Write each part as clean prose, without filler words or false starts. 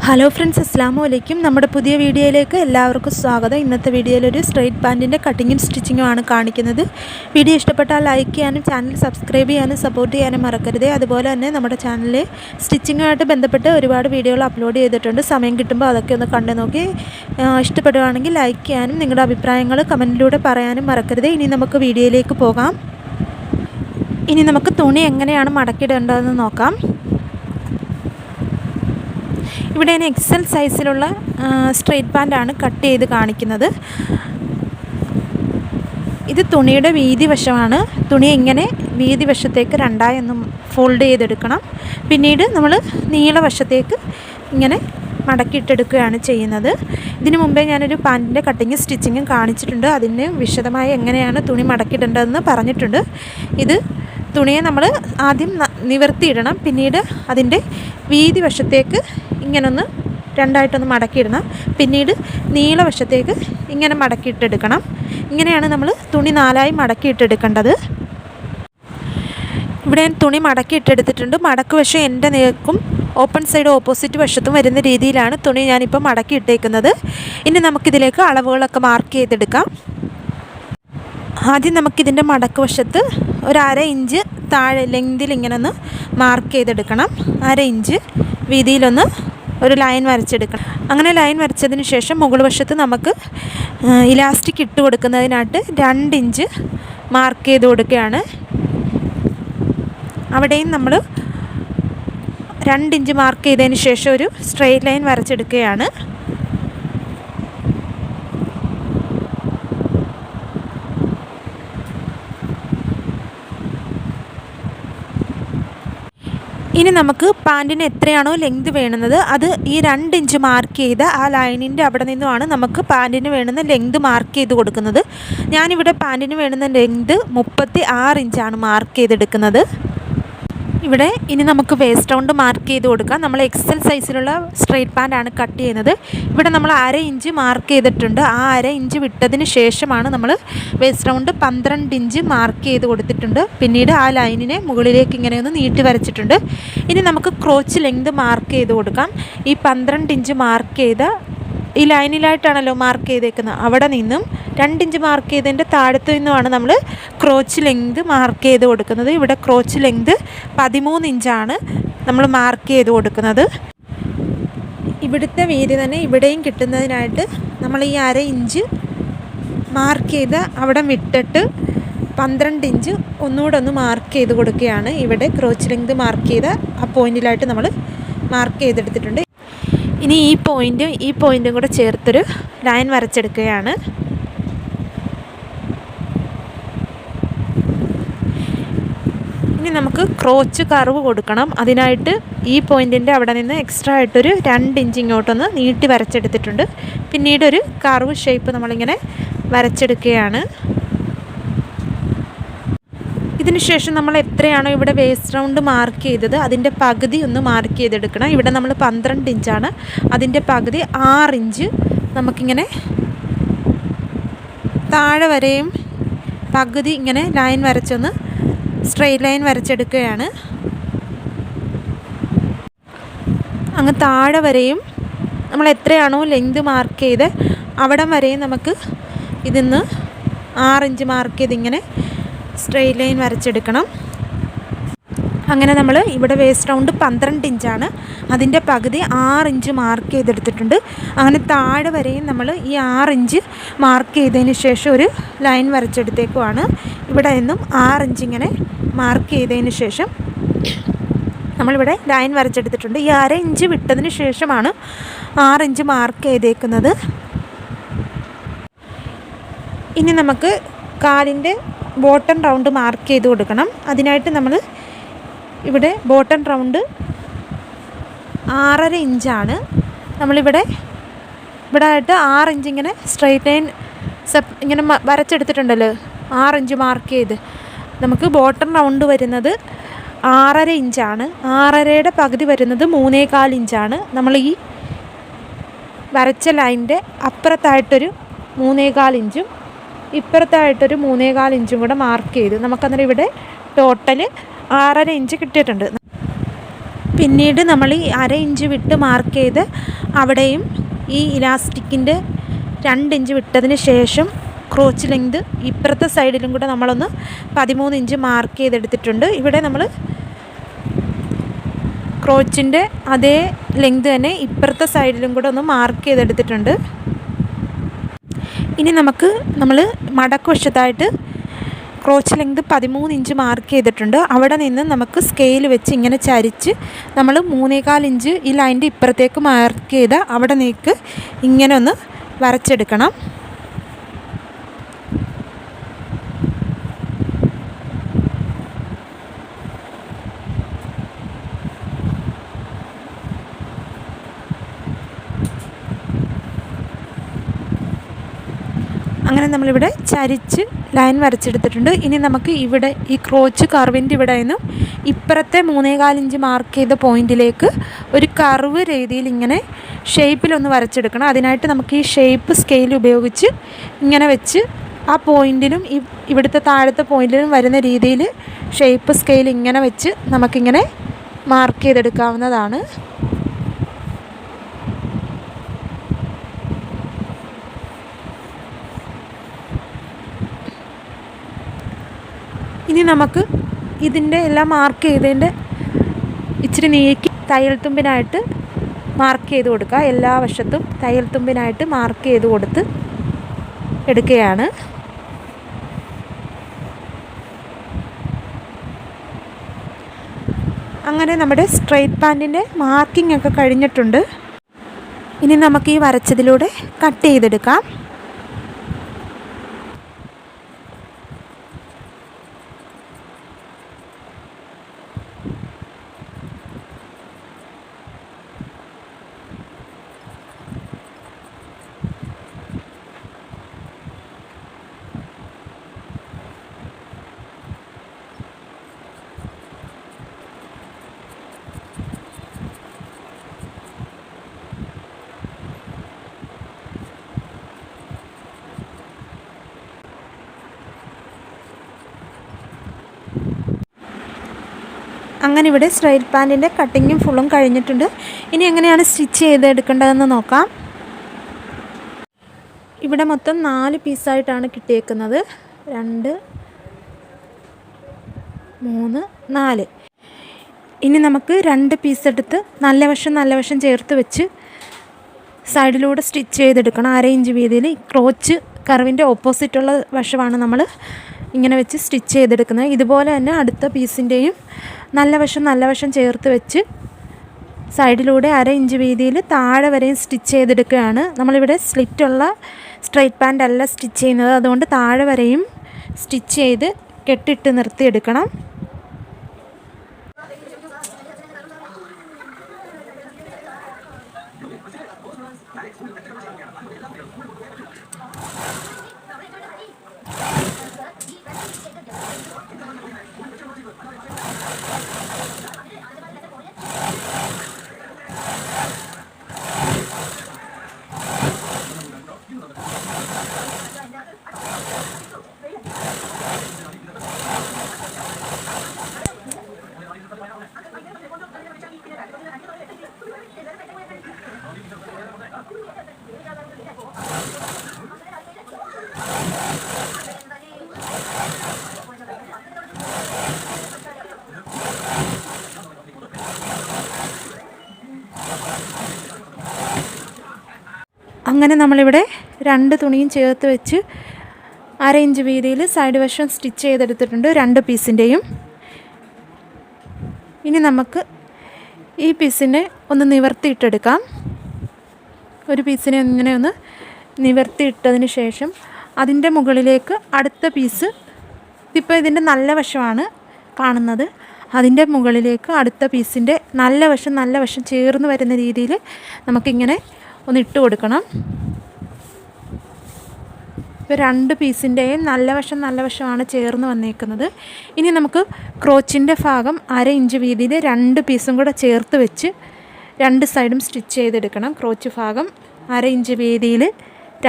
Hello friends, അസ്സലാമു അലൈക്കും. നമ്മുടെ പുതിയ വീഡിയോയിലേക്ക് എല്ലാവർക്കും സ്വാഗതം. ഇന്നത്തെ വീഡിയോയിലൊരു സ്ട്രെയിറ്റ് പാൻറ്റിൻ്റെ കട്ടിങ്ങും സ്റ്റിച്ചിങ്ങും ആണ് കാണിക്കുന്നത്. വീഡിയോ ഇഷ്ടപ്പെട്ടാൽ ലൈക്ക് ചെയ്യാനും ചാനൽ സബ്സ്ക്രൈബ് ചെയ്യാനും സപ്പോർട്ട് ചെയ്യാനും മറക്കരുത്. അതുപോലെ തന്നെ നമ്മുടെ ചാനലിൽ സ്റ്റിച്ചിങ്ങുമായിട്ട് ബന്ധപ്പെട്ട് ഒരുപാട് വീഡിയോകൾ അപ്ലോഡ് ചെയ്തിട്ടുണ്ട്. സമയം കിട്ടുമ്പോൾ അതൊക്കെ ഒന്ന് കണ്ടു നോക്കി ഇഷ്ടപ്പെടുകയാണെങ്കിൽ ലൈക്ക് ചെയ്യാനും നിങ്ങളുടെ അഭിപ്രായങ്ങൾ കമൻറ്റിലൂടെ പറയാനും മറക്കരുത്. ഇനി നമുക്ക് വീഡിയോയിലേക്ക് പോകാം. ഇനി നമുക്ക് തുണി എങ്ങനെയാണ് മടക്കിയിടേണ്ടതെന്ന് നോക്കാം. ഇവിടെ ഞാൻ എക്സൽ സൈസിലുള്ള സ്ട്രെയിറ്റ് പാൻ്റാണ് കട്ട് ചെയ്ത് കാണിക്കുന്നത്. ഇത് തുണിയുടെ വീതി വശമാണ്. തുണി ഇങ്ങനെ വീതി വശത്തേക്ക് രണ്ടായി ഒന്ന് ഫോൾഡ് ചെയ്തെടുക്കണം. പിന്നീട് നമ്മൾ നീളവശത്തേക്ക് ഇങ്ങനെ മടക്കിയിട്ടെടുക്കുകയാണ് ചെയ്യുന്നത്. ഇതിനു മുമ്പേ ഞാനൊരു പാൻറ്റിൻ്റെ കട്ടിങ്ങും സ്റ്റിച്ചിങ്ങും കാണിച്ചിട്ടുണ്ട്. അതിന് വിശദമായി എങ്ങനെയാണ് തുണി മടക്കിയിടേണ്ടതെന്ന് പറഞ്ഞിട്ടുണ്ട്. ഇത് തുണിയെ നമ്മൾ ആദ്യം നിവർത്തിയിടണം. പിന്നീട് അതിൻ്റെ വീതി വശത്തേക്ക് ഇങ്ങനൊന്ന് രണ്ടായിട്ടൊന്ന് മടക്കിയിടണം. പിന്നീട് നീളവശത്തേക്ക് ഇങ്ങനെ മടക്കിയിട്ടെടുക്കണം. ഇങ്ങനെയാണ് നമ്മൾ തുണി നാലായി മടക്കിയിട്ടെടുക്കേണ്ടത്. ഇവിടെ ഞാൻ തുണി മടക്കിയിട്ടെടുത്തിട്ടുണ്ട്. മടക്ക് വശം എൻ്റെ നേർക്കും ഓപ്പൺ സൈഡ് ഓപ്പോസിറ്റ് വശത്തും വരുന്ന രീതിയിലാണ് തുണി ഞാനിപ്പോൾ മടക്കിയിട്ടേക്കുന്നത്. ഇനി നമുക്കിതിലേക്ക് അളവുകളൊക്കെ മാർക്ക് ചെയ്തെടുക്കാം. ആദ്യം നമുക്കിതിൻ്റെ മടക്ക് വശത്ത് ഒരു അര ഇഞ്ച് താഴെ ലെങ്തിൽ ഇങ്ങനെ ഒന്ന് മാർക്ക് ചെയ്തെടുക്കണം. അര ഇഞ്ച് വീതിയിലൊന്ന് ഒരു ലൈൻ വരച്ചെടുക്കണം. അങ്ങനെ ലൈൻ വരച്ചതിന് ശേഷം മുകൾ വശത്ത് നമുക്ക് ഇലാസ്റ്റിക് ഇട്ട് കൊടുക്കുന്നതിനായിട്ട് 2 ഇഞ്ച് മാർക്ക് ചെയ്ത് കൊടുക്കുകയാണ്. അവിടെയും നമ്മൾ 2 ഇഞ്ച് മാർക്ക് ചെയ്തതിന് ശേഷം ഒരു സ്ട്രെയിറ്റ് ലൈൻ വരച്ചെടുക്കുകയാണ്. ഇനി നമുക്ക് പാൻറ്റിന് എത്രയാണോ ലെങ്ത് വേണ്ടുന്നത് അത് ഈ 2 ഇഞ്ച് മാർക്ക് ചെയ്ത ആ ലൈനിൻ്റെ അവിടെ നിന്നുമാണ് നമുക്ക് പാൻറ്റിന് വേണ്ടുന്ന ലെങ്ത് മാർക്ക് ചെയ്ത് കൊടുക്കുന്നത്. ഞാനിവിടെ പാൻറ്റിന് വേണ്ടുന്ന ലെങ്ത് 36 ഇഞ്ചാണ് മാർക്ക് ചെയ്തെടുക്കുന്നത്. ഇവിടെ ഇനി നമുക്ക് വേസ്റ്റ് റൗണ്ട് മാർക്ക് ചെയ്ത് കൊടുക്കാം. നമ്മൾ എക്സൽ സൈസിലുള്ള സ്ട്രെയിറ്റ് പാൻ്റാണ് കട്ട് ചെയ്യുന്നത്. ഇവിടെ നമ്മൾ അര ഇഞ്ച് മാർക്ക് ചെയ്തിട്ടുണ്ട്. ആ അര ഇഞ്ച് വിട്ടതിന് ശേഷമാണ് നമ്മൾ വേസ്റ്റ് റൗണ്ട് 12 ഇഞ്ച് മാർക്ക് ചെയ്ത് കൊടുത്തിട്ടുണ്ട്. പിന്നീട് ആ ലൈനിനെ മുകളിലേക്ക് ഇങ്ങനെ ഒന്ന് നീട്ടി വരച്ചിട്ടുണ്ട്. ഇനി നമുക്ക് ക്രോച്ച് ലെങ്ത് മാർക്ക് ചെയ്ത് കൊടുക്കാം. ഈ 12 ഇഞ്ച് മാർക്ക് ചെയ്ത ഈ ലൈനിലായിട്ടാണല്ലോ മാർക്ക് ചെയ്തേക്കുന്നത്. അവിടെ നിന്നും 2 ഇഞ്ച് മാർക്ക് ചെയ്തതിൻ്റെ താഴത്തു നിന്നുമാണ് നമ്മൾ ക്രോച്ച് ലെങ്ത് മാർക്ക് ചെയ്ത് കൊടുക്കുന്നത്. ഇവിടെ ക്രോച്ച് ലെങ്ത് 13 ഇഞ്ചാണ് നമ്മൾ മാർക്ക് ചെയ്ത് കൊടുക്കുന്നത്. ഇവിടുത്തെ വീതി തന്നെ ഇവിടെയും കിട്ടുന്നതിനായിട്ട് നമ്മൾ ഈ അര ഇഞ്ച് മാർക്ക് ചെയ്ത് അവിടെ വിട്ടിട്ട് 12 ഇഞ്ച് ഒന്നുകൂടെ ഒന്ന് മാർക്ക് ചെയ്ത് കൊടുക്കുകയാണ്. ഇവിടെ ക്രോച്ച് ലെങ്ത് മാർക്ക് ചെയ്ത ആ പോയിന്റിലായിട്ട് നമ്മൾ മാർക്ക് ചെയ്തെടുത്തിട്ടുണ്ട്. ഇനി ഈ പോയിൻറ്റും കൂടെ ചേർത്തൊരു ലൈൻ വരച്ചെടുക്കുകയാണ്. ഇനി നമുക്ക് ക്രോച്ച് കർവ് കൊടുക്കണം. അതിനായിട്ട് ഈ പോയിൻറ്റിൻ്റെ അവിടെ നിന്ന് എക്സ്ട്രാ ആയിട്ടൊരു 2 ഇഞ്ച് ഇങ്ങോട്ടൊന്ന് നീട്ടി വരച്ചെടുത്തിട്ടുണ്ട്. പിന്നീടൊരു കർവ് ഷേപ്പ് നമ്മളിങ്ങനെ വരച്ചെടുക്കുകയാണ്. ഇതിനുശേഷം നമ്മൾ എത്രയാണോ ഇവിടെ വേസ്റ്റ് റൗണ്ട് മാർക്ക് ചെയ്തത് അതിൻ്റെ പകുതി ഒന്ന് മാർക്ക് ചെയ്തെടുക്കണം. ഇവിടെ നമ്മൾ 12 ഇഞ്ചാണ്. അതിൻ്റെ പകുതി 6 ഇഞ്ച് നമുക്കിങ്ങനെ താഴെ വരെയും പകുതി ഇങ്ങനെ ലൈൻ വരച്ചൊന്ന് സ്ട്രെയിറ്റ് ലൈൻ വരച്ചെടുക്കുകയാണ്. അങ്ങ് താഴെ വരെയും നമ്മൾ എത്രയാണോ ലെങ്ത് മാർക്ക് ചെയ്ത് അവിടം വരെയും നമുക്ക് ഇതിന്ന് 6 ഇഞ്ച് മാർക്ക് ചെയ്തിങ്ങനെ സ്ട്രെയിറ്റ് ലൈൻ വരച്ചെടുക്കണം. അങ്ങനെ നമ്മൾ ഇവിടെ വേസ്റ്റ് റൗണ്ട് 12 ഇഞ്ചാണ്. അതിൻ്റെ പകുതി 6 ഇഞ്ച് മാർക്ക് ചെയ്തെടുത്തിട്ടുണ്ട്. അങ്ങനെ താഴെ വരെയും നമ്മൾ ഈ 6 ഇഞ്ച് മാർക്ക് ചെയ്തതിന് ശേഷം ഒരു ലൈൻ വരച്ചെടുത്തേക്കുവാണ്. ഇവിടെ നിന്നും 6 ഇഞ്ച് ഇങ്ങനെ മാർക്ക് ചെയ്തതിന് ശേഷം നമ്മളിവിടെ ലൈൻ വരച്ചെടുത്തിട്ടുണ്ട്. ഈ അര ഇഞ്ച് വിട്ടതിന് ശേഷമാണ് 6 ഇഞ്ച് മാർക്ക് ചെയ്തേക്കുന്നത്. ഇനി നമുക്ക് കാലിൻ്റെ ബോട്ടം റൗണ്ട് മാർക്ക് ചെയ്ത് കൊടുക്കണം. അതിനായിട്ട് നമ്മൾ ഇവിടെ ബോട്ടം റൗണ്ട് 6.5 ഇഞ്ചാണ്. നമ്മളിവിടെ ആയിട്ട് 6 ഇഞ്ച് ഇങ്ങനെ സ്ട്രെയിറ്റ് ലൈൻ ഇങ്ങനെ വരച്ചെടുത്തിട്ടുണ്ടല്ലോ. 6 ഇഞ്ച് മാർക്ക് ചെയ്ത് നമുക്ക് ബോട്ടം റൗണ്ട് വരുന്നത് 6.5 ഇഞ്ചാണ്. 6.5യുടെ പകുതി വരുന്നത് 3.25 ഇഞ്ചാണ്. നമ്മൾ ഈ വരച്ച ലൈനിൻ്റെ അപ്പുറത്തായിട്ടൊരു 3.25 ഇഞ്ചും ഇപ്പുറത്തായിട്ടൊരു 3.25 ഇഞ്ചും കൂടെ മാർക്ക് ചെയ്ത് നമുക്കന്നേരം ഇവിടെ ടോട്ടൽ 6.5 ഇഞ്ച് കിട്ടിയിട്ടുണ്ട്. പിന്നീട് നമ്മൾ ഈ 1/2 ഇഞ്ച് വിട്ട് മാർക്ക് ചെയ്ത് അവിടെയും ഈ ഇലാസ്റ്റിക്കിൻ്റെ 2 ഇഞ്ച് വിട്ടതിന് ശേഷം ക്രോച്ച് ലെങ്ത് ഇപ്പുറത്തെ സൈഡിലും കൂടെ നമ്മളൊന്ന് 13 ഇഞ്ച് മാർക്ക് ചെയ്തെടുത്തിട്ടുണ്ട്. ഇവിടെ നമ്മൾ ക്രോച്ചിൻ്റെ അതേ ലെങ്ത് തന്നെ ഇപ്പുറത്തെ സൈഡിലും കൂടെ ഒന്ന് മാർക്ക് ചെയ്തെടുത്തിട്ടുണ്ട്. ഇനി നമ്മൾ മടക്ക് വശത്തായിട്ട് ക്രോച്ച് ലെങ്ത് 13 ഇഞ്ച് മാർക്ക് ചെയ്തിട്ടുണ്ട്. അവിടെ നിന്ന് നമുക്ക് സ്കെയിൽ വെച്ച് ഇങ്ങനെ ചരിച്ച് നമ്മൾ 3.25 ഇഞ്ച് ഈ ലൈനിൻ്റെ ഇപ്പുറത്തേക്ക് മാർക്ക് ചെയ്ത അവിടെ നിൽക്ക് ഇങ്ങനെ ഒന്ന് വരച്ചെടുക്കണം. അങ്ങനെ നമ്മളിവിടെ ചരിച്ച് ലൈൻ വരച്ചെടുത്തിട്ടുണ്ട്. ഇനി നമുക്ക് ഇവിടെ ഈ ക്രോച്ച് കർവിൻ്റെ ഇവിടെ നിന്നും ഇപ്പുറത്തെ 3.25 ഇഞ്ച് മാർക്ക് ചെയ്ത പോയിൻറ്റിലേക്ക് ഒരു കർവ് രീതിയിൽ ഇങ്ങനെ ഷേപ്പിലൊന്ന് വരച്ചെടുക്കണം. അതിനായിട്ട് നമുക്ക് ഈ ഷേപ്പ് സ്കെയിൽ ഉപയോഗിച്ച് ഇങ്ങനെ വെച്ച് ആ പോയിൻറ്റിലും ഇവിടുത്തെ താഴത്തെ പോയിൻറ്റിലും വരുന്ന രീതിയിൽ ഷേപ്പ് സ്കെയിൽ ഇങ്ങനെ വെച്ച് നമുക്കിങ്ങനെ മാർക്ക് ചെയ്തെടുക്കാവുന്നതാണ്. ഇനി നമുക്ക് ഇതിൻ്റെ എല്ലാം മാർക്ക് ചെയ്തതിൻ്റെ ഇച്ചിരി നീക്കി തയ്യൽ തുമ്പിനായിട്ട് മാർക്ക് ചെയ്ത് കൊടുക്കുക. എല്ലാ വശത്തും തയ്യൽ തുമ്പിനായിട്ട് മാർക്ക് ചെയ്ത് കൊടുത്ത് എടുക്കുകയാണ്. അങ്ങനെ നമ്മുടെ സ്ട്രെയിറ്റ് പാൻറ്റിൻ്റെ മാർക്കിംഗ് ഒക്കെ കഴിഞ്ഞിട്ടുണ്ട്. ഇനി നമുക്ക് ഈ വരച്ചതിലൂടെ കട്ട് ചെയ്തെടുക്കാം. അങ്ങനെ ഇവിടെ സ്ട്രെയിറ്റ് പാൻറ്റിൻ്റെ കട്ടിങ്ങും ഫുള്ളും കഴിഞ്ഞിട്ടുണ്ട്. ഇനി എങ്ങനെയാണ് സ്റ്റിച്ച് ചെയ്തെടുക്കേണ്ടതെന്ന് നോക്കാം. ഇവിടെ മൊത്തം 4 പീസായിട്ടാണ് കിട്ടിയേക്കുന്നത്. 2, 3, 4. ഇനി നമുക്ക് 2 പീസ് എടുത്ത് നല്ല വശം ചേർത്ത് വെച്ച് സൈഡിലൂടെ സ്റ്റിച്ച് ചെയ്തെടുക്കണം. 1/2 ഇഞ്ച് വീതിയിൽ ക്രോച്ച് കർവിൻ്റെ ഓപ്പോസിറ്റുള്ള വശമാണ് നമ്മൾ ഇങ്ങനെ വെച്ച് സ്റ്റിച്ച് ചെയ്തെടുക്കുന്നത്. ഇതുപോലെ തന്നെ അടുത്ത പീസിൻ്റെയും നല്ല വശം ചേർത്ത് വെച്ച് സൈഡിലൂടെ 1/2 ഇഞ്ച് വീതിയിൽ താഴെ വരെയും സ്റ്റിച്ച് ചെയ്തെടുക്കുകയാണ്. നമ്മളിവിടെ സ്ലിറ്റുള്ള സ്ട്രെയിറ്റ് പാൻ്റ് അല്ല സ്റ്റിച്ച് ചെയ്യുന്നത്, അതുകൊണ്ട് താഴെ വരെയും സ്റ്റിച്ച് ചെയ്ത് കെട്ടിട്ട് നിർത്തിയെടുക്കണം. അങ്ങനെ നമ്മളിവിടെ 2 തുണിയും ചേർത്ത് വെച്ച് 1/2 ഇഞ്ച് വീതിയിൽ സൈഡ് വശം സ്റ്റിച്ച് ചെയ്തെടുത്തിട്ടുണ്ട് 2 പീസിൻ്റെയും. ഇനി നമുക്ക് ഈ പീസിനെ ഒന്ന് നിവർത്തിയിട്ടെടുക്കാം. ഒരു പീസിനെ ഇങ്ങനെ ഒന്ന് നിവർത്തിയിട്ടതിന് ശേഷം അതിൻ്റെ മുകളിലേക്ക് അടുത്ത പീസ്, ഇപ്പോൾ ഇതിൻ്റെ നല്ല വശമാണ് കാണുന്നത്, അതിൻ്റെ മുകളിലേക്ക് അടുത്ത പീസിൻ്റെ നല്ല വശം ചേർന്ന് വരുന്ന രീതിയിൽ നമുക്കിങ്ങനെ ഒന്ന് ഇട്ട് കൊടുക്കണം. ഇപ്പോൾ 2 പീസിൻ്റെയും നല്ല വശമാണ് ചേർന്ന് വന്നേക്കുന്നത്. ഇനി നമുക്ക് ക്രോച്ചിൻ്റെ ഭാഗം 1/2 ഇഞ്ച് വീതിയിൽ 2 പീസും കൂടെ ചേർത്ത് വെച്ച് 2 സൈഡും സ്റ്റിച്ച് ചെയ്തെടുക്കണം. ക്രോച്ച് ഭാഗം 1/2 ഇഞ്ച് വീതിയിൽ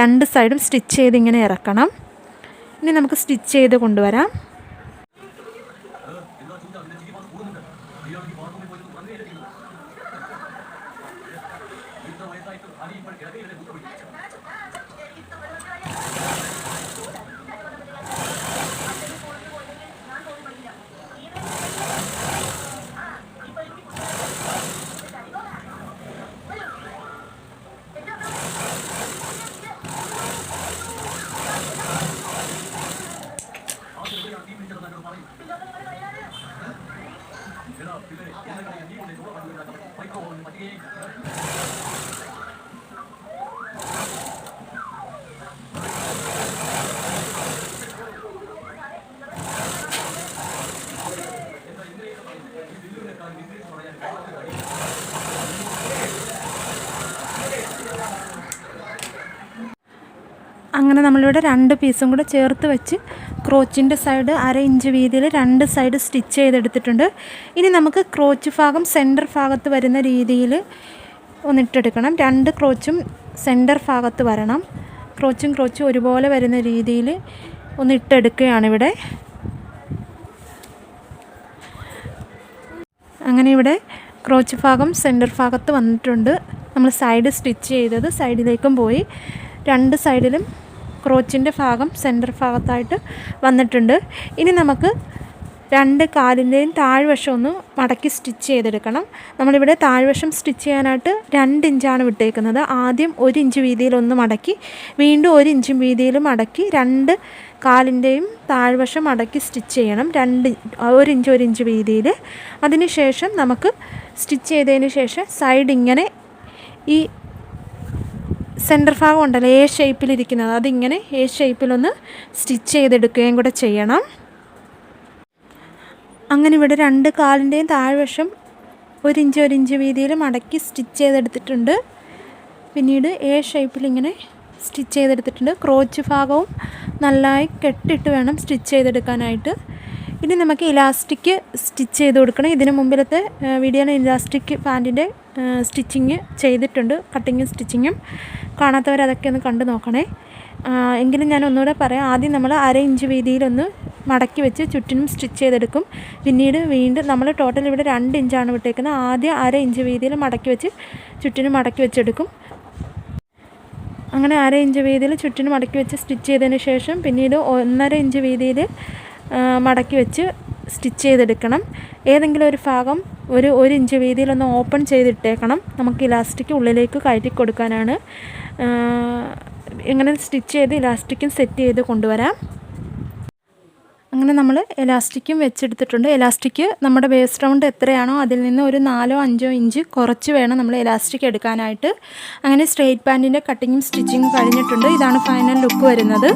2 സൈഡും സ്റ്റിച്ച് ചെയ്ത് ഇങ്ങനെ ഇറക്കണം. ഇനി നമുക്ക് സ്റ്റിച്ച് ചെയ്ത് കൊണ്ടുവരാം. അങ്ങനെ നമ്മളിവിടെ 2 പീസും കൂടെ ചേർത്ത് വെച്ച് ക്രോച്ചിൻ്റെ സൈഡ് 1/2 ഇഞ്ച് വീതിയിൽ 2 സൈഡ് സ്റ്റിച്ച് ചെയ്തെടുത്തിട്ടുണ്ട്. ഇനി നമുക്ക് ക്രോച്ച് ഭാഗം സെൻറ്റർ ഭാഗത്ത് വരുന്ന രീതിയിൽ ഒന്നിട്ടെടുക്കണം. 2 ക്രോച്ചും സെൻറ്റർ ഭാഗത്ത് വരണം. ക്രോച്ചും ഒരുപോലെ വരുന്ന രീതിയിൽ ഒന്നിട്ടെടുക്കുകയാണിവിടെ. അങ്ങനെ ഇവിടെ ക്രോച്ച് ഭാഗം സെൻറ്റർ ഭാഗത്ത് വന്നിട്ടുണ്ട്. നമ്മൾ സൈഡ് സ്റ്റിച്ച് ചെയ്തത് സൈഡിലേക്കും പോയി. 2 സൈഡിലും ക്രോച്ചിൻ്റെ ഭാഗം സെൻറ്റർ ഭാഗത്തായിട്ട് വന്നിട്ടുണ്ട്. ഇനി നമുക്ക് 2 കാലിൻ്റെയും താഴ്വശം ഒന്ന് മടക്കി സ്റ്റിച്ച് ചെയ്തെടുക്കണം. നമ്മളിവിടെ താഴ്വശം സ്റ്റിച്ച് ചെയ്യാനായിട്ട് 2 ഇഞ്ചാണ് വിട്ടേക്കുന്നത്. ആദ്യം 1 ഇഞ്ച് വീതിയിലൊന്ന് മടക്കി വീണ്ടും 1 ഇഞ്ച് വീതിയിൽ മടക്കി 2 കാലിൻ്റെയും താഴ്വശം മടക്കി സ്റ്റിച്ച് ചെയ്യണം. 1 ഇഞ്ച് വീതിയിൽ. അതിന് ശേഷം നമുക്ക് സ്റ്റിച്ച് ചെയ്തതിന് ശേഷം സൈഡ് ഇങ്ങനെ ഈ സെൻറ്റർ ഭാഗം ഉണ്ടല്ലോ എ ഷേപ്പിലിരിക്കുന്നത്, അതിങ്ങനെ എ ഷേപ്പിലൊന്ന് സ്റ്റിച്ച് ചെയ്തെടുക്കുകയും കൂടെ ചെയ്യണം. അങ്ങനെ ഇവിടെ 2 കാലിൻ്റെയും താഴ്വശം 1 ഇഞ്ച് വീതിയിൽ മടക്കി സ്റ്റിച്ച് ചെയ്തെടുത്തിട്ടുണ്ട്. പിന്നീട് എ ഷേപ്പിൽ ഇങ്ങനെ സ്റ്റിച്ച് ചെയ്തെടുത്തിട്ടുണ്ട്. ക്രോച്ച് ഭാഗവും നന്നായി കെട്ടിട്ട് വേണം സ്റ്റിച്ച് ചെയ്തെടുക്കാനായിട്ട്. ഇനി നമുക്ക് ഇലാസ്റ്റിക് സ്റ്റിച്ച് ചെയ്ത് കൊടുക്കണം. ഇതിന് മുമ്പിലത്തെ വീഡിയോയിൽ ഇലാസ്റ്റിക് പാൻറ്റിൻ്റെ സ്റ്റിച്ചിങ് ചെയ്തിട്ടുണ്ട്, കട്ടിങ്ങും സ്റ്റിച്ചിങ്ങും. കാണാത്തവർ അതൊക്കെ ഒന്ന് കണ്ടു നോക്കണേ. എങ്കിലും ഞാൻ ഒന്നുകൂടെ പറയാം. ആദ്യം നമ്മൾ 1/2 ഇഞ്ച് വീതിയിലൊന്ന് മടക്കി വെച്ച് ചുറ്റിനും സ്റ്റിച്ച് ചെയ്തെടുക്കും. പിന്നീട് വീണ്ടും നമ്മൾ ടോട്ടൽ ഇവിടെ 2 ഇഞ്ചാണ് വിട്ടേക്കുന്നത്. ആദ്യം 1/2 ഇഞ്ച് വീതിയിൽ മടക്കി വെച്ച് ചുറ്റിനും മടക്കി വെച്ചെടുക്കും. അങ്ങനെ 1/2 ഇഞ്ച് വീതിയിൽ ചുറ്റിനും മടക്കി വെച്ച് സ്റ്റിച്ച് ചെയ്തതിന് ശേഷം പിന്നീട് 1.5 ഇഞ്ച് വീതിയിൽ മടക്കി വെച്ച് സ്റ്റിച്ച് ചെയ്തെടുക്കണം. ഏതെങ്കിലും ഒരു ഭാഗം 1 ഇഞ്ച് വീതിയിലൊന്ന് ഓപ്പൺ ചെയ്തിട്ടേക്കണം. നമുക്ക് ഇലാസ്റ്റിക് ഉള്ളിലേക്ക് കയറ്റി കൊടുക്കാനാണ്. ഇങ്ങനെ സ്റ്റിച്ച് ചെയ്ത് ഇലാസ്റ്റിക്കും സെറ്റ് ചെയ്ത് കൊണ്ടുവരാം. അങ്ങനെ നമ്മൾ എലാസ്റ്റിക്കും വെച്ചെടുത്തിട്ടുണ്ട്. എലാസ്റ്റിക് നമ്മുടെ വേസ്റ്റ് റൗണ്ട് എത്രയാണോ അതിൽ നിന്ന് ഒരു 4-5 ഇഞ്ച് കുറച്ച് വേണം നമ്മൾ എലാസ്റ്റിക് എടുക്കാനായിട്ട്. അങ്ങനെ സ്ട്രെയിറ്റ് പാൻറ്റിൻ്റെ കട്ടിങ്ങും സ്റ്റിച്ചിങ്ങും കഴിഞ്ഞിട്ടുണ്ട്. ഇതാണ് ഫൈനൽ ലുക്ക് വരുന്നത്.